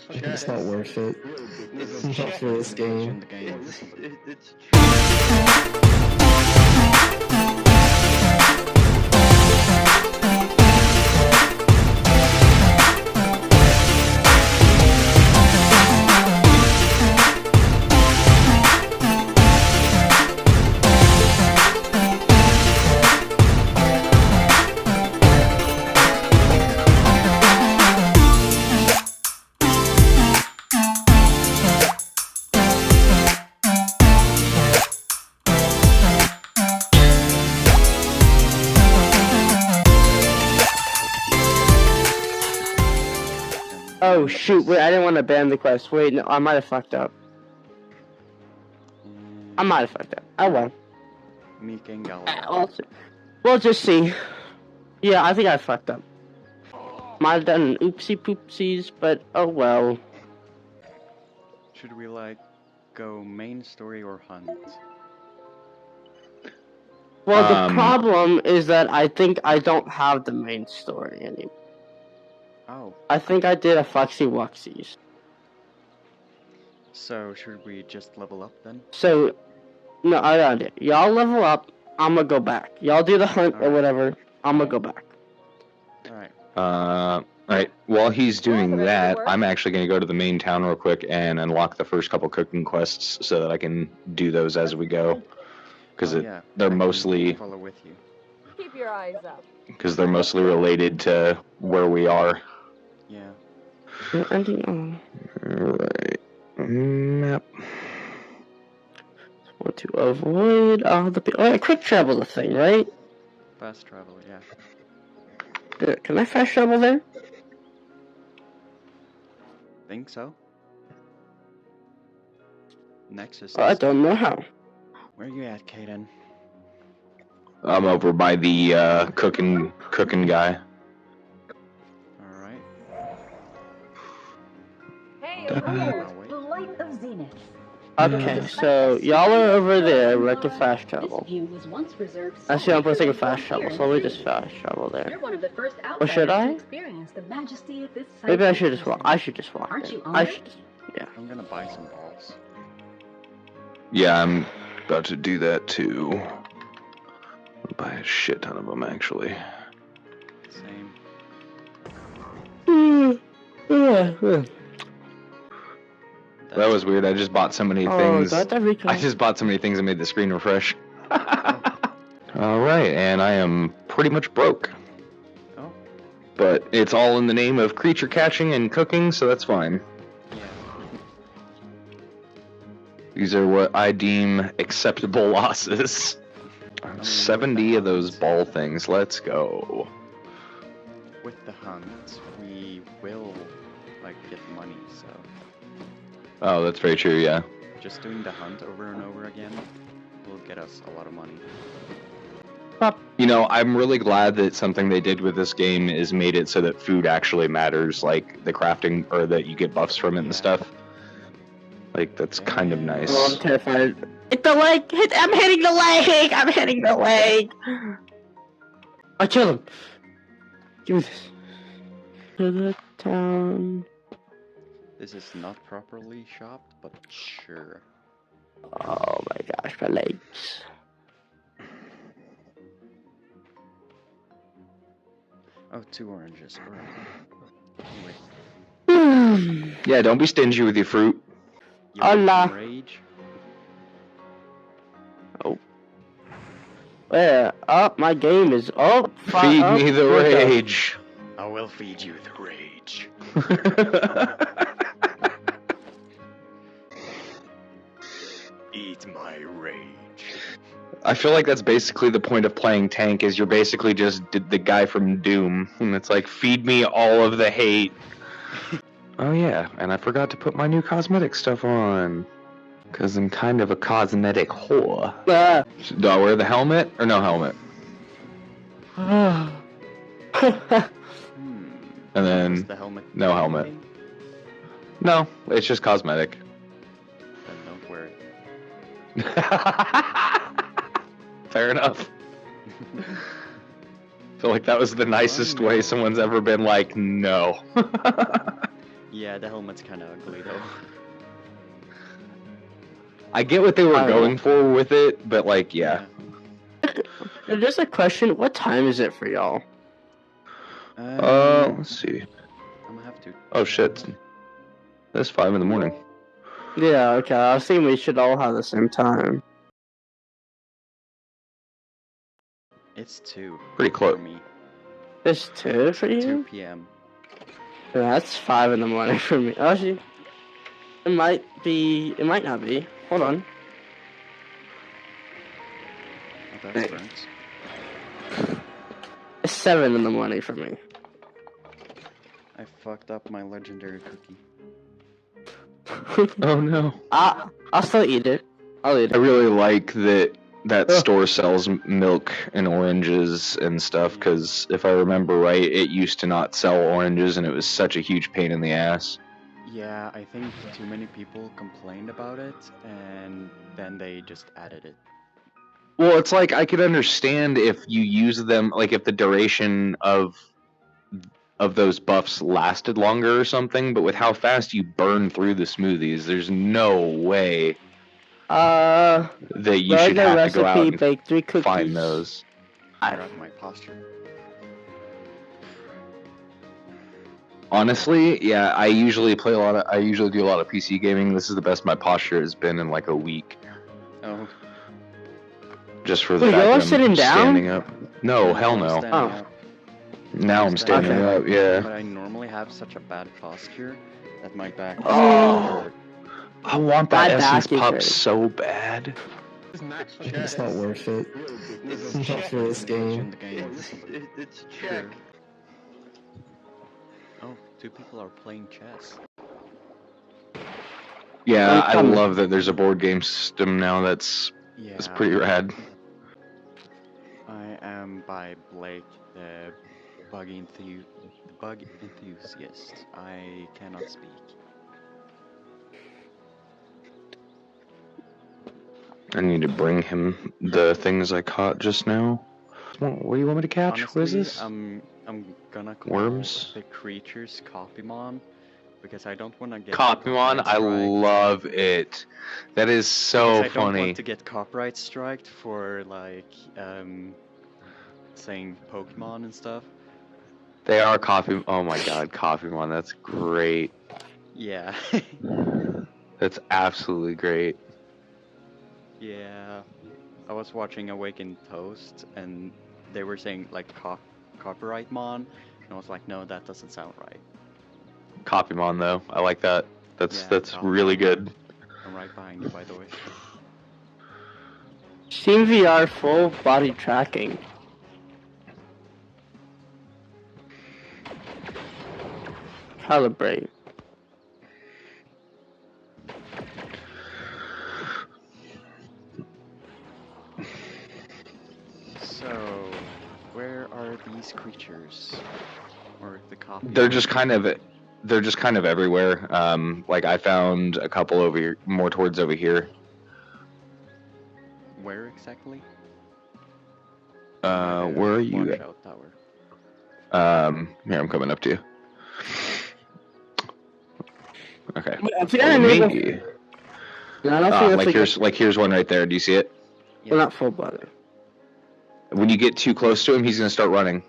It's not worth it. It's Not for this game. It's Oh shoot, wait, I didn't want to ban the quest. Wait, no, I might have fucked up. I might have fucked up. Oh well. Meek and We'll just see. Yeah, I think I fucked up. Might have done oopsie poopsies, but oh well. Should we like go main story or hunt? Well, the problem is that I think I don't have the main story anymore. Oh. I think I did a Foxy Wuxies. So should we just level up then? So, no, I got it. Y'all level up, I'm gonna go back. Y'all do the hunt or whatever, I'm gonna go back. Alright. Alright, while he's doing that, I'm actually gonna go to the main town real quick and unlock the first couple cooking quests so that I can do those as we go. Because they're mostly... follow with you. Keep your eyes up. Because they're mostly related to where we are. Yeah. Alright. Map. Want to avoid all the people. Oh, quick travel's a thing, right? Fast travel, yeah. Can I fast travel there? Think so. Nexus. I don't know how. Where are you at, Kaden? I'm over by the cooking guy. Alright. Hey, behold, the light of Zenith. Okay, so y'all are over there where I can fast travel. I see I'm supposed to take a fast travel, so let me just fast travel there. Or should I? Maybe I should just walk. I should just walk there. I should just, yeah. I'm gonna buy some balls. Yeah, I'm about to do that too. I'll buy a shit ton of them actually. Same. That was weird. I just bought so many things. I just bought so many things that made the screen refresh. Alright, and I am pretty much broke. Oh. But it's all in the name of creature catching and cooking, so that's fine. Yeah. These are what I deem acceptable losses. 70 of those ball things. Let's go. With the hunt, we will like get money, so Oh, that's very true, yeah. just doing the hunt over and over again will get us a lot of money. You know, I'm really glad that something they did with this game is made it so that food actually matters, like the crafting, or that you get buffs from it and stuff. Like, that's kind of nice. Oh, I'm terrified. Hit the leg! I'm hitting the leg! I'm hitting the leg! I killed him! Give me this. To the town. This is not properly shopped, but sure. Oh my gosh, my legs. Oh, 2 oranges. Anyway. Yeah, don't be stingy with your fruit. Hola. Rage. Oh. Where? Oh, my game is... Oh, Feed me the rage. I will feed you the rage. Eat my rage. I feel like that's basically the point of playing tank, is you're basically just the guy from Doom. And it's like, feed me all of the hate. Oh yeah, and I forgot to put my new cosmetic stuff on. Because I'm kind of a cosmetic whore. Do I wear the helmet or no helmet? And then the helmet no helmet. No, it's just cosmetic. Then don't wear it. Fair enough. I feel like that was the nicest way someone's ever been like, no. Yeah, the helmet's kind of ugly though. I get what they were I know. going for with it, but like, yeah. Just a question, what time is it for y'all? Let's see. I'm gonna have to. Oh shit. It's 5 in the morning. Yeah, okay, I was thinking we should all have the same time. It's 2. Pretty close. For me. It's 2 for you? 2 p.m. Yeah, that's 5 in the morning for me. Actually, it might not be. Hold on. Oh, that's burnt. It's 7 in the morning for me. I fucked up my legendary cookie. Oh no. I'll still eat it. I'll eat I it. really like that Ugh. store sells milk and oranges and stuff, because if I remember right, it used to not sell oranges and it was such a huge pain in the ass. Yeah, I think too many people complained about it, and then they just added it. Well, it's like I could understand if you use them, like if the duration of those buffs lasted longer or something, but with how fast you burn through the smoothies, there's no way that you should regular have to go out recipe, and bake 3 cookies. find those. I forgot my posture. Honestly, yeah, I usually do a lot of PC gaming. This is the best my posture has been in like a week. Oh. Just for the Wait, fact y'all that I'm sitting down? standing up. No, hell I'm no. standing Oh. up. Now I'm standing Okay. up, yeah. But I normally have such a bad posture that my back. Oh. I want that My essence back is pup hurt. so bad. It's not worth it. It's Not for this game. It's check. Oh, 2 people are playing chess. Yeah, I'm I coming. love that there's a board game system now that's Yeah. pretty rad. I am by Blake, the bug enthusiast. I cannot speak. I need to bring him the things I caught just now. What do you want me to catch? Honestly, what is this? I'm gonna call Worms? the creatures Copymon because I don't want to get Copymon, I copyright striked. love it. That is so Because I don't funny. want to get copyright striked for like saying Pokemon and stuff. They are Copy. Oh my god, Copymon, that's great. Yeah. That's absolutely great. Yeah. I was watching Awakened Toast and they were saying like copyright mon, and I was like, no, that doesn't sound right. Copymon though, I like that. That's Yeah, that's Copymon. really good. I'm right behind you, by the way. Steam VR full body tracking. Calibrate. So, where are these creatures? Or the copy? They're just kind of everywhere. Like I found a couple over here, more towards over here. Where exactly? Where are you? Watchout tower. Here, I'm coming up to you. Okay. If you're unable- Maybe. No, I don't think Here's one right there. Do you see it? Well, not full body. When you get too close to him, he's gonna start running.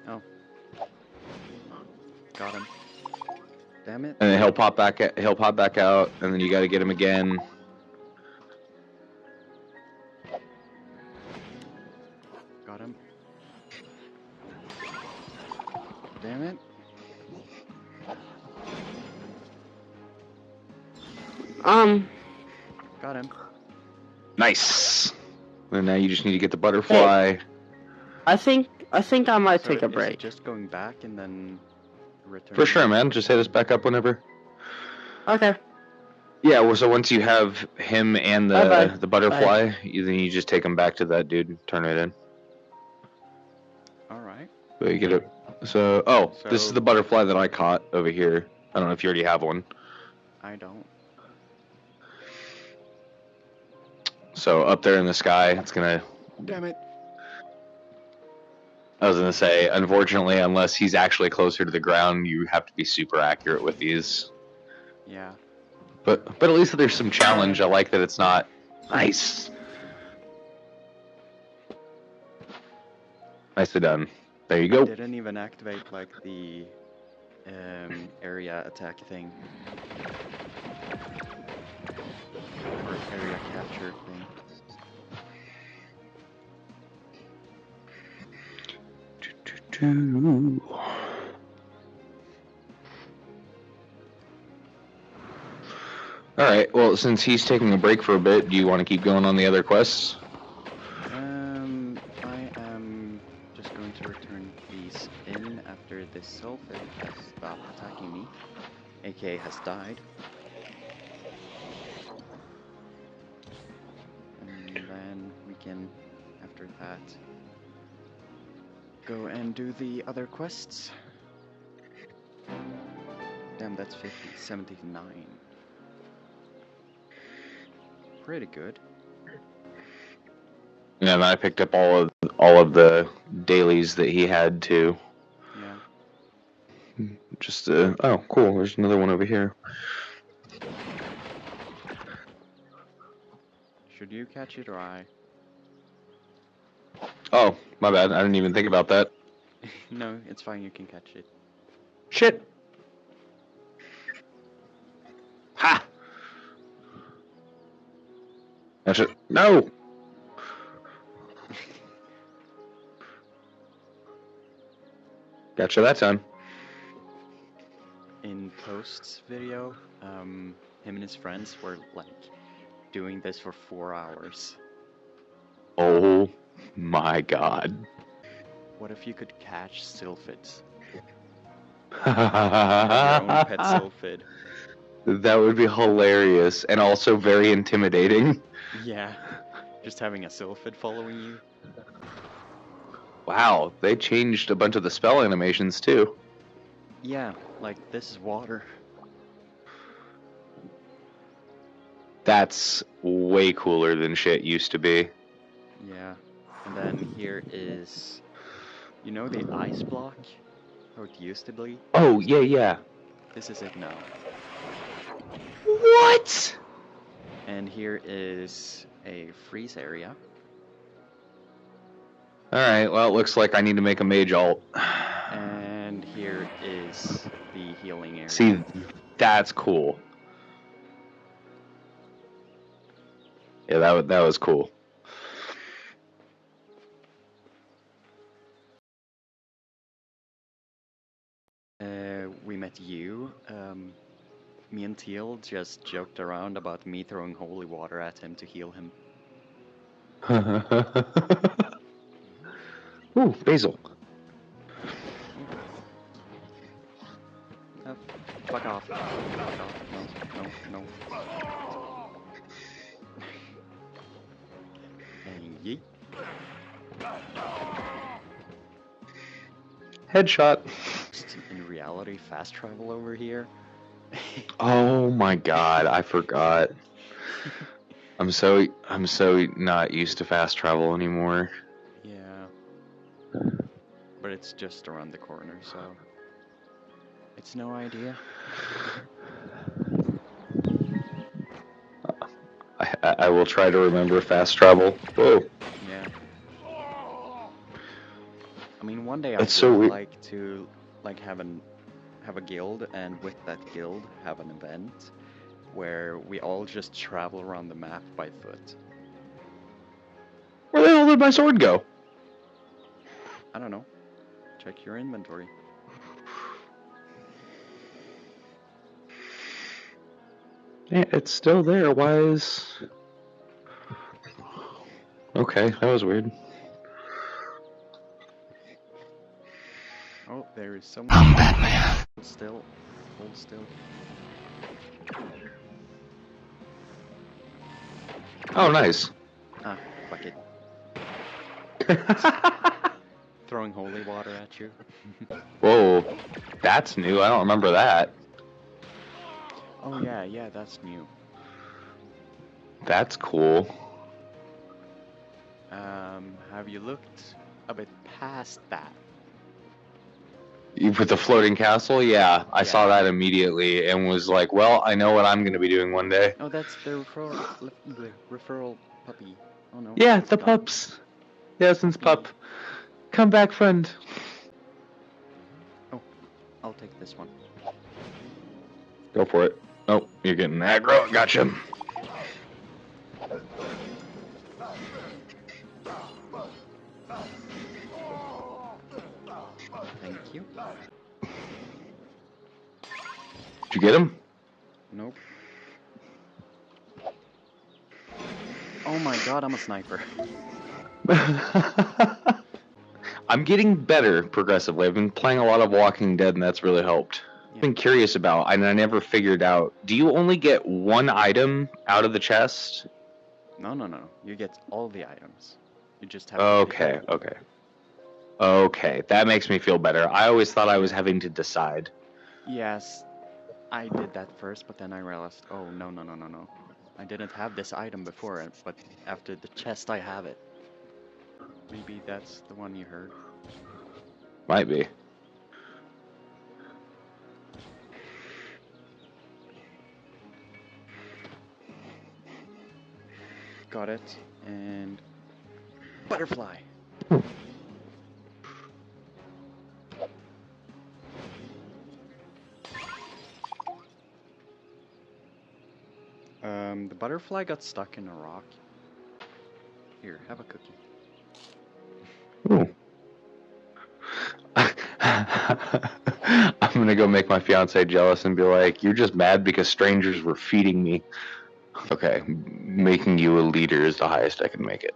Oh. Got him. Damn it. And then he'll pop back out, and then you got to get him again. Got him. Damn it. Got him. Nice. And now you just need to get the butterfly. I think I might So take a is it break. just going back and then return? For sure, man. Just hit us back up whenever. Okay. Yeah. Well, so once you have him and Bye-bye. the butterfly, then you just take him back to that dude and turn it in. All right. So you get it. So, this is the butterfly that I caught over here. I don't know if you already have one. I don't. So up there in the sky, it's gonna. Damn it. I was gonna say, unfortunately, unless he's actually closer to the ground, you have to be super accurate with these. Yeah. But at least there's some challenge. I like that it's not nice. Nicely done. There you go. I didn't even activate like the area attack thing. Or area capture thing. Alright, well, since he's taking a break for a bit, do you want to keep going on the other quests? I am just going to return these in after this sulfur has stopped attacking me. aka has died. And then we can, after that, go and do the other quests. Damn, that's 79. Pretty good. Yeah, and I picked up all of the dailies that he had too. Yeah. Just oh, cool. There's another one over here. Should you catch it or I? Oh, my bad. I didn't even think about that. No, it's fine. You can catch it. Shit. Ha. That's it. No. Gotcha that time. In Post's video, him and his friends were like doing this for 4 hours. Oh my god. What if you could catch sylphids? Have your own pet sylphid. That would be hilarious and also very intimidating. Yeah, just having a sylphid following you. Wow, they changed a bunch of the spell animations too. Yeah, like this is water. That's way cooler than shit used to be. Yeah, and then here is, you know, the ice block? How it used to be? Oh, yeah, yeah. This is it now. What? And here is a freeze area. Alright, well, it looks like I need to make a mage alt. And here is the healing area. See, that's cool. Yeah, that was cool. We met you. Me and Teal just joked around about me throwing holy water at him to heal him. Ooh, basil. Fuck off. Fuck off. No. And yeet. Headshot. In reality, fast travel over here. Oh my god, I forgot. I'm so not used to fast travel anymore. Yeah. But it's just around the corner, so it's no idea. I will try to remember fast travel. Whoa. Yeah. I mean, one day I That's would so weird. like to have a guild, and with that guild have an event where we all just travel around the map by foot. Where the hell did my sword go? I don't know. Check your inventory. Yeah, it's still there. Why is... Okay, that was weird. Oh, there is someone. I'm Batman. Hold still. Hold still. Oh, nice. Ah, fuck it. Throwing holy water at you. Whoa, that's new. I don't remember that. Oh yeah, that's new. That's cool. Have you looked a bit past that. With the floating castle, yeah, I saw Yeah. that immediately and was like, well, I know what I'm going to be doing one day. Oh, that's the referral puppy. Oh no. Yeah, it's the gone. pups. Yasin's pup. Come back, friend. Oh, I'll take this one. Go for it. Oh, you're getting aggro. Gotcha. Thank you. Did you get him? Nope. Oh my god, I'm a sniper. I'm getting better progressively. I've been playing a lot of Walking Dead, and that's really helped. I've been curious about, and I never figured out, do you only get one item out of the chest? No. You get all the items. You just have to pick Okay, up. okay. Okay, that makes me feel better. I always thought I was having to decide. Yes, I did that first, but then I realized, oh, no. I didn't have this item before, but after the chest, I have it. Maybe that's the one you heard. Might be. Got it, and butterfly. The butterfly got stuck in a rock. Here, have a cookie. Ooh. I'm gonna go make my fiance jealous and be like, you're just mad because strangers were feeding me. Okay, making you a leader is the highest I can make it.